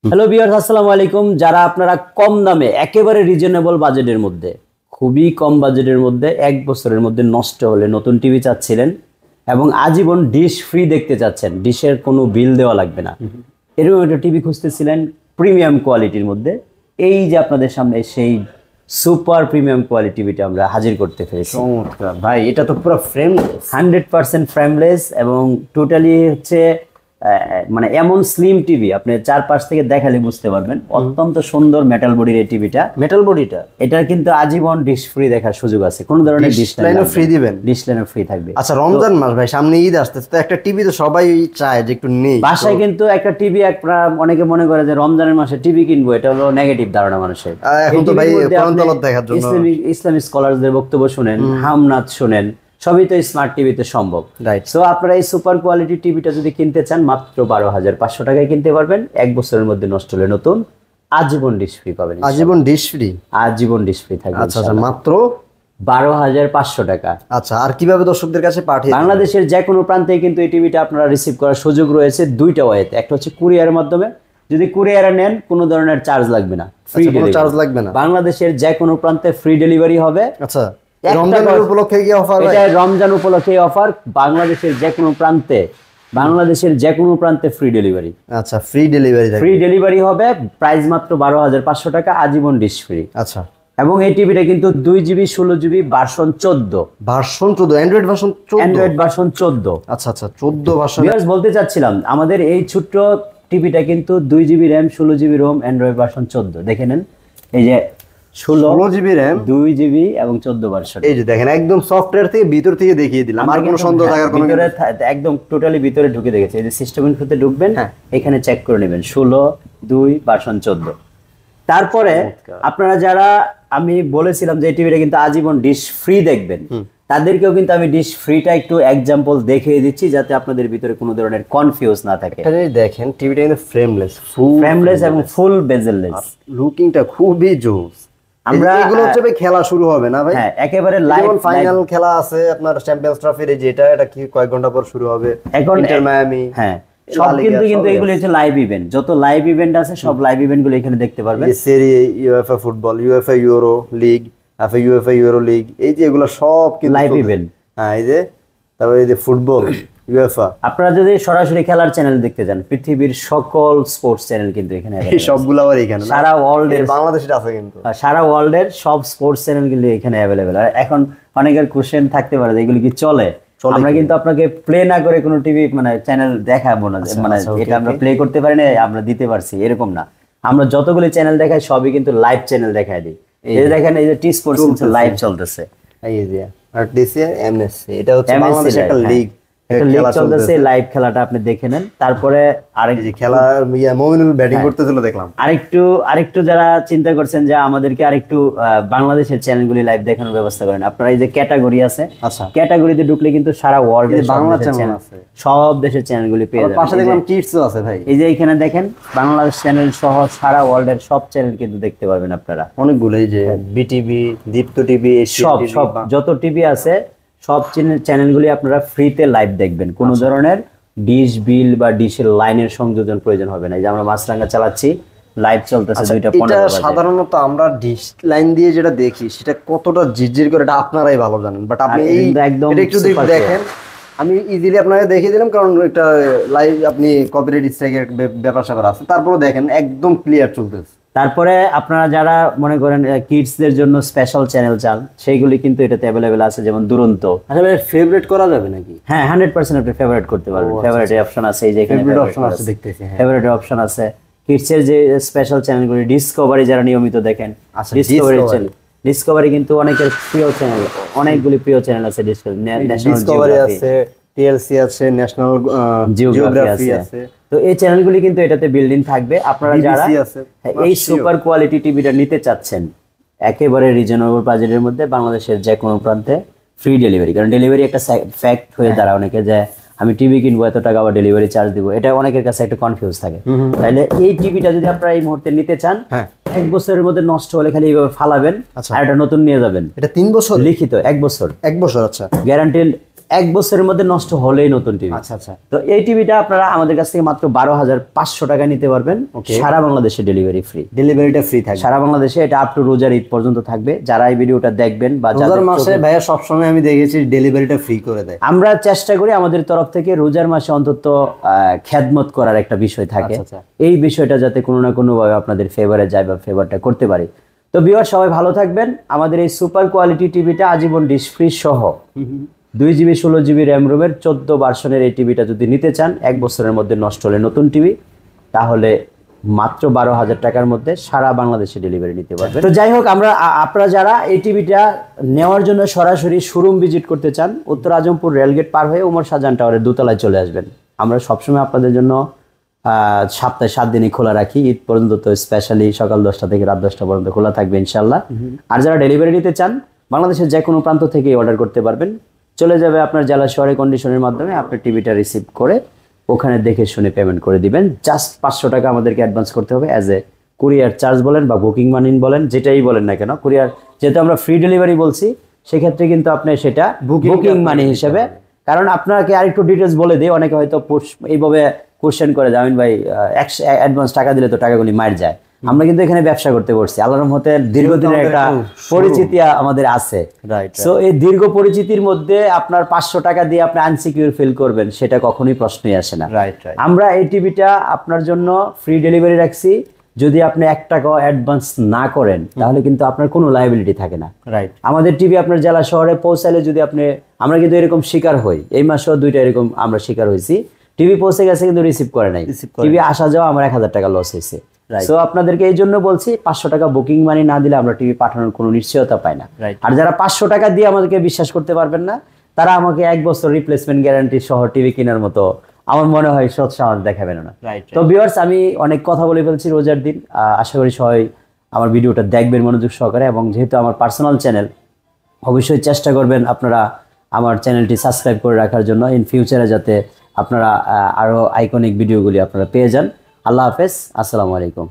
Hello viewers, আসসালামু আলাইকুম। যারা আপনারা কম দামে একেবারে রিজনেবল বাজেটের মধ্যে, খুবই কম বাজেটের মধ্যে 1 বছরের মধ্যে নষ্ট হলে নতুন টিভি চাচ্ছিলেন এবং আজীবন ডিশ ফ্রি দেখতে চাচ্ছেন, ডিশের কোনো বিল দেওয়া লাগবে না, এরকম একটা টিভি খুঁজতেছিলেন প্রিমিয়াম কোয়ালিটির মধ্যে, এই যে আপনাদের সামনে সেই সুপার প্রিমিয়াম কোয়ালিটি টিভিটা আমরা হাজির করতে পেরেছি। চমৎকার ভাই, এটা তো পুরো ফ্রেমলেস, 100% ফ্রেমলেস এবং টোটালি হচ্ছে মানে এমন স্লিম টিভি আপনি চারপাশ থেকে দেখালে বুঝতে পারবেন। অত্যন্ত সুন্দর মেটাল বডির এই টিভিটা, মেটাল বডিটা। এটার কিন্তু আজীবন ডিশ ফ্রি দেখার সুযোগ আছে, কোন ধরনের ডিশ লাইনও ফ্রি দিবেন? ডিশ লাইনও ফ্রি থাকবে। আচ্ছা, রমজান মাস ভাই, সামনে ঈদ আসতেছে, তো একটা টিভি তো সবাই চায় যে একটু নেই বাসায়, কিন্তু একটা টিভি একটা অনেকে মনে করে যে রমজানের মাসে টিভি কিনবো, এটা হলো নেগেটিভ ধারণা মানুষের। এখন তো ভাই কোরআন তেলাওয়াত দেখার জন্য ইসলামিক স্কলারদের বক্তব্য শুনেন, হামনাত শুনেন, সবই তো স্মার্ট টিভিতে সম্ভব। রাইট। সো আপনারা এই সুপার কোয়ালিটি টিভিটা যদি কিনতে চান মাত্র 12,500 টাকায় কিনতে পারবেন। 1 বছরের মধ্যে নষ্ট হলে নতুন আজীবন ডিশ ফ্রি পাবেন। আজীবন ডিশ ফ্রি? আজীবন ডিশ ফ্রি থাকবে। আচ্ছা আচ্ছা, মাত্র 12,500 টাকা। আচ্ছা, আর কিভাবে দর্শকদের কাছে পাঠিয়ে? বাংলাদেশের যে কোনো প্রান্তে কিন্তু এই টিভিটা আপনারা রিসিভ করার সুযোগ রয়েছে দুইটা ওয়েতে। একটা হচ্ছে কুরিয়ারের মাধ্যমে, যদি কুরিয়ারে নেন কোনো ধরনের চার্জ লাগবে না, ফ্রি ডেলিভারি। চার্জ লাগবে না, বাংলাদেশের যে কোনো প্রান্তে ফ্রি ডেলিভারি হবে। আচ্ছা, রমজান উপলক্ষে কি অফার? এটা রমজান উপলক্ষে অফার, বাংলাদেশের যে কোনো প্রান্তে, বাংলাদেশের যে কোনো প্রান্তে ফ্রি ডেলিভারি। আচ্ছা, ফ্রি ডেলিভারি, ফ্রি ডেলিভারি হবে, প্রাইস মাত্র 12,500 টাকা, আজীবন ডিশ ফ্রি। আচ্ছা, এবং এই টিভিটা কিন্তু 2GB 16GB version 14, version 14, Android version 14, Android version 14। আচ্ছা আচ্ছা, 14 ভার্সন। ভিউয়ার্স, বলতে চাচ্ছিলাম আমাদের এই ছোট্ট টিভিটা কিন্তু 2GB RAM 16GB Rome, Android version 14। দেখে নেন, এই যে 16GB র্যাম, 2GB এবং 14 ভার্সন। এই যে দেখেন, একদম সফটওয়্যার থেকে ভিতর থেকে দেখিয়ে দিলাম, আর কোনো সন্দেহ থাকার কোনো ভিতরে একদম টোটালি ভিতরে ঢুকে দেখেছে। এই যে সিস্টেম ইনফোতে ঢুকবেন, এখানে চেক করে নেবেন 16/2 ভার্সন 14। তারপরে আপনারা যারা, আমি বলেছিলাম যে এই টিভিটা কিন্তু আজীবন ডিশ ফ্রি দেখবেন, তাদেরকেও কিন্তু আমি ডিশ ফ্রিটা একটু এক্সাম্পল দেখিয়ে দিচ্ছি যাতে আপনাদের ভিতরে কোনো ধরনের কনফিউজ না থাকে। দেখেন, টিভিটা কিন্তু ফ্রেমলেস, ফ্রেমলেস এবং ফুল বেজেললেস, লুকিংটা খুবই জোস। আমরা এগুলো হচ্ছে ভাই খেলা শুরু হবে না ভাই? হ্যাঁ, একেবারে লাইভ ফাইনাল খেলা আছে আপনার চ্যাম্পিয়ন্স ট্রফির, যেটা এটা কি কয়েক ঘন্টা পর শুরু হবে, এখন ইন্টার মায়ামি। হ্যাঁ, সব কিন্তু এগুলো হচ্ছে লাইভ ইভেন্ট, যত লাইভ ইভেন্ট আছে সব লাইভ ইভেন্ট গুলো এখানে দেখতে পারবেন। সেরি, UEFA football, UEFA euro league, UEFA euro league, এই যে এগুলো সব কিন্তু লাইভ ইভেন্ট। হ্যাঁ, এই যে তারপরে এই যে ফুটবল, ইউএফএ। আপনারা যদি সরাসরি খেলার চ্যানেল দেখতে চান, পৃথিবীর সকল স্পোর্টস চ্যানেল কিন্তু এখানে এই সবগুলো আবার এখানে সারা ওয়ার্ল্ডের, বাংলাদেশে আছে কিন্তু সারা ওয়ার্ল্ডের সব স্পোর্টস চ্যানেল কিন্তু এখানে অ্যাভেলেবেল। আর এখন অনেকের কোশ্চেন থাকতে পারে যে এগুলো কি চলে? আমরা কিন্তু আপনাকে প্লে না করে কোনো টিভি মানে চ্যানেল দেখাবো না, মানে এটা আমরা প্লে করতে পারি না, আমরা দিতে পারছি এরকম না। আমরা যতগুলো চ্যানেল দেখাই সবই কিন্তু লাইভ চ্যানেল দেখাই দিই। এই দেখেন, এই যে টি স্পোর্টস লাইভ চলতেছে, এই যে আর ডিসি এমএসসি, এটা হচ্ছে বাংলাদেশের একটা লিগ, খেলা চলতেছে, লাইভ খেলাটা আপনি দেখে নেন। তারপরে আরেক যে খেলা মমিনুল ব্যাটিং করতেছিল দেখলাম। আরেকটু যারা চিন্তা করছেন যে আমাদেরকে আরেকটু বাংলাদেশের চ্যানেলগুলি লাইভ দেখানোর ব্যবস্থা করেন, আপনারা এই যে ক্যাটাগরি আছে, আচ্ছা, ক্যাটাগরিতে ঢুকলে কিন্তু সারা ওয়ার্ল্ডের বাংলা চ্যানেল আছে, সব দেশের চ্যানেলগুলি পেয়ে যাবেন। পাশে দেখলাম কিডসও আছে ভাই, এই যে এখানে দেখেন বাংলাদেশ চ্যানেল সহ সারা ওয়ার্ল্ডের সব চ্যানেল কিন্তু দেখতে পারবেন আপনারা, অনেকগুলো। এই যে বিটিভি, দীপ্ত টিভি, সব যত টিভি আছে সব চ্যানেলগুলি আপনারা ফ্রিতে লাইভ দেখবেন, কোনো ধরনের ডিশ বিল বা ডিশের লাইনের সংযোজন প্রয়োজন হবে না। এই যে আমরা মাছরাঙ্গা চালাচ্ছি, লাইভ চলতেছে 2:15 বাজে। সাধারণত আমরা ডিশ লাইন দিয়ে যেটা দেখি সেটা কতটা জিরজির করে এটা আপনারাই ভালো জানেন, বাট আপনি এই এটা একটু দেখেন, আমি ইজিলি আপনাকে দেখিয়ে দিলাম কারণ একটা লাইভ আপনি কপিরাইট স্ট্রাইকের ব্যাপার স্যাপার আছে, তারপরে দেখেন একদম ক্লিয়ার চলতেছে। তারপরে আপনারা যারা মনে করেন কিডসদের জন্য স্পেশাল চ্যানেল চান, সেইগুলি কিন্তু এটাতে অ্যাভেলেবেল আছে, যেমন দুরন্ত। আসলে ফেভারিট করা যাবে নাকি? হ্যাঁ, 100% আপনি ফেভারিট করতে পারবেন। ফেভারিট অপশন আছে, এই যে এখানে ফেভারিট অপশন আছে, দেখতেছি ফেভারিট অপশন আছে। কিডসের যে স্পেশাল চ্যানেলগুলি, ডিসকভারি যারা নিয়মিত দেখেন, ডিসকভারি কিন্তু অনেকের প্রিয় চ্যানেল, অনেকগুলি প্রিয় চ্যানেল আছে। ডিসকভারি আছে, টিএলসি আছে, ন্যাশনাল জিওগ্রাফি আছে। তো এই চ্যানেলগুলি কিন্তু এটাতে বিল্ডিং থাকবে। আপনারা যারা এই সুপার কোয়ালিটি টিভিটা নিতে চাচ্ছেন একেবারে রিজনেবল বাজেটের মধ্যে, বাংলাদেশের যে কোনো প্রান্তে ফ্রি ডেলিভারি, কারণ ডেলিভারি একটা ফ্যাক্ট হয়ে দাঁড়ায় অনেকে, যে আমি টিভি কিনবো এত টাকা আবার ডেলিভারি চার্জ দিব, এটা অনেকের কাছে একটা কনফিউজ থাকে। তাহলে এই টিভিটা যদি আপনারা এই মুহূর্তে নিতে চান, 1 বছরের মধ্যে নষ্ট হলে খালি এইভাবে ফালাবেন আর এটা নতুন নিয়ে যাবেন। এটা 3 বছর লিখিত, 1 বছর। 1 বছর, আচ্ছা, এক বছরের মধ্যে নষ্ট হলেই নতুন টিভি। আচ্ছা আচ্ছা। তো এই টিভিটা আপনারা আমাদের কাছ থেকে মাত্র 12,500 টাকা নিতে পারবেন, সারা বাংলাদেশে ডেলিভারি ফ্রি। ডেলিভারিটা ফ্রি থাকবে সারা বাংলাদেশে, এটা আপ টু রোজার ঈদ পর্যন্ত থাকবে। যারা এই ভিডিওটা দেখবেন বা রোজার মাসে ভাইয়া সবসময় আমি দেখেছি ডেলিভারিটা ফ্রি করে দেয়। আমরা চেষ্টা করি আমাদের তরফ থেকে রোজার মাসে অন্তত খেদমত করার একটা বিষয় থাকে, এই বিষয়টা যাতে কোনো না কোনো ভাবে আপনাদের ফেভারে যায় বা ফেভারটা করতে পারি। তো ভিউয়ার সবাই ভালো থাকবেন। আমাদের এই সুপার কোয়ালিটি টিভিটা আজীবন ডিশ ফ্রি সহ 2GB 16GB র্যাম রোমের 14 ভার্সনের এই টিভিটা যদি নিতে চান, এক বছরের মধ্যে নষ্ট হলে নতুন টিভি, তাহলে মাত্র 12,000 টাকার মধ্যে সারা বাংলাদেশে ডেলিভারি নিতে পারবেন। তো যাই হোক, আপনারা যারা এই টিভিটা নেওয়ার জন্য সরাসরি শোরুম ভিজিট করতে চান, উত্তর আজমপুর রেলগেট পার হয়ে ওমর শাহজাহান টাওয়ারের দোতলায় চলে আসবেন। আমরা সবসময় আপনাদের জন্য সপ্তাহে 7 দিনই খোলা রাখি, ঈদ পর্যন্ত তো স্পেশালি সকাল 10টা থেকে রাত 10টা পর্যন্ত খোলা থাকবে ইনশাল্লাহ। আর যারা ডেলিভারি নিতে চান, বাংলাদেশের যে কোনো প্রান্ত থেকে অর্ডার করতে পারবেন, চলে যাবে আপনার জেলা শহরে কন্ডিশনের মাধ্যমে, আপনি টিভিটা রিসিভ করে ওখানে দেখে শুনে পেমেন্ট করে দিবেন। জাস্ট 500 টাকা আমাদেরকে অ্যাডভান্স করতে হবে, অ্যাজ এ কুরিয়ার চার্জ বলেন বা বুকিং মানি বলেন, যেটাই বলেন না কেন। কুরিয়ার যেহেতু আমরা ফ্রি ডেলিভারি বলছি, সেক্ষেত্রে কিন্তু আপনি সেটা বুকিং মানি হিসেবে, কারণ আপনাকে আরেকটু ডিটেলস বলে দিই, অনেকে হয়তো এইভাবে কোশ্চেন করে যে আমিন ভাই অ্যাডভান্স টাকা দিলে তো টাকাগুলি মার যায়। আমরা কিন্তু এখানে ব্যবসা করতে পারছি, আল্লাহর রহমতে দীর্ঘদিনের একটা পরিচিতি আমাদের আছে। সো এই দীর্ঘ পরিচিতির মধ্যে আপনার 500 টাকা দিয়ে আপনি আনসিকিউর ফিল করবেন, সেটা কখনোই প্রশ্নই আসে না। আমরা এই টিভিটা আপনার জন্য ফ্রি ডেলিভারি রাখছি। যদি আপনি 1 টাকাও অ্যাডভান্স না করেন, তাহলে কিন্তু আপনার কোনো লায়াবিলিটি থাকে না। আমাদের টিভি আপনার জেলা শহরে পৌঁছালে যদি আপনি, আমরা কিন্তু এরকম শিকার হই, এই মাসেও 2টা এরকম আমরা শিকার হয়েছি, টিভি পৌঁছে গেছে কিন্তু রিসিভ করে নাই, টিভি আসা যাওয়া আমার 1000 টাকা লস হয়েছে। সো আপনাদেরকে এই জন্য বলছি, 500 টাকা বুকিং মানি না দিলে আমরা টিভি পাঠানোর কোনো নিশ্চয়তা পাই না। আর যারা 500 টাকা দিয়ে আমাদেরকে বিশ্বাস করতে পারবেন না, তারা আমাকে 1 বছর রিপ্লেসমেন্ট গ্যারান্টি সহ টিভি কেনার মতো আমার মনে হয় সৎ সাহস দেখাবেন না। তো ভিউয়ার্স, আমি অনেক কথা বলে ফেলছি রোজার দিন, আশা করি সবাই আমার ভিডিওটা দেখবেন মনোযোগ সহকারে, এবং যেহেতু আমার পার্সোনাল চ্যানেল, অবশ্যই চেষ্টা করবেন আপনারা আমার চ্যানেলটি সাবস্ক্রাইব করে রাখার জন্য, ইন ফিউচারে যাতে আপনারা আরো আইকনিক ভিডিওগুলি আপনারা পেয়ে যান। আল্লাহ হাফেজ, আসসালামু আলাইকুম।